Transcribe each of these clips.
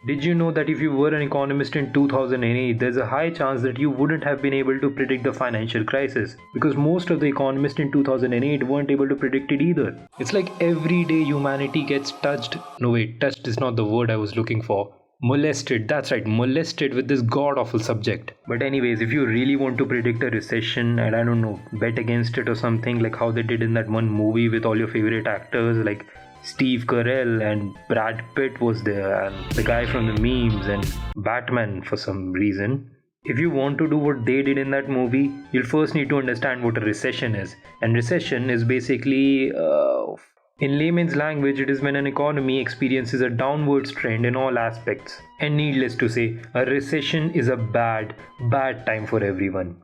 Did you know that if you were an economist in 2008, there's a high chance that you wouldn't have been able to predict the financial crisis? Because most of the economists in 2008 weren't able to predict it either. It's like every day humanity gets touched. No, wait, touched is not the word I was looking for. Molested, that's right, molested with this god awful subject. But, anyways, if you really want to predict a recession and I don't know, bet against it or something like how they did in that one movie with all your favorite actors like Steve Carell and Brad Pitt was there, and the guy from the memes and Batman for some reason. If you want to do what they did in that movie, you'll first need to understand what a recession is. And recession is basically, in layman's language, it is when an economy experiences a downwards trend in all aspects. And needless to say, a recession is a bad time for everyone.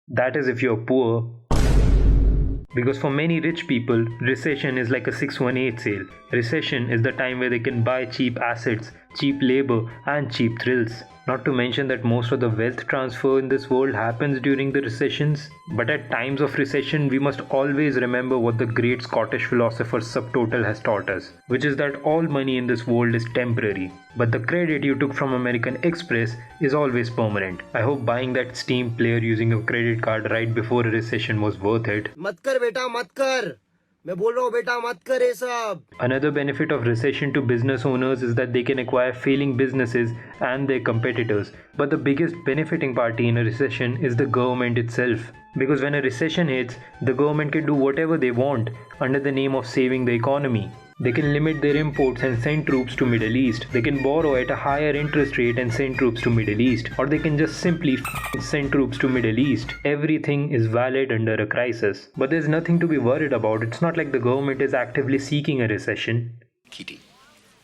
That is if you're poor. Because for many rich people, recession is like a 618 sale. Recession is the time where they can buy cheap assets, cheap labor, and cheap thrills. Not to mention that most of the wealth transfer in this world happens during the recessions. But at times of recession, we must always remember what the great Scottish philosopher Subtotal has taught us, which is that all money in this world is temporary. But the credit you took from American Express is always permanent. I hope buying that Steam player using a credit card right before a recession was worth it. मत कर बेटा मत कर मैं बोल रहा हूँ बेटा मत कर ये सब. Another benefit of recession to business owners is that they can acquire failing businesses and their competitors. But the biggest benefiting party in a recession is the government itself. Because when a recession hits, the government can do whatever they want under the name of saving the economy. They can limit their imports and send troops to Middle East. They can borrow at a higher interest rate and send troops to Middle East. Or they can just simply send troops to Middle East. Everything is valid under a crisis. But there's nothing to be worried about. It's not like the government is actively seeking a recession. Kitty.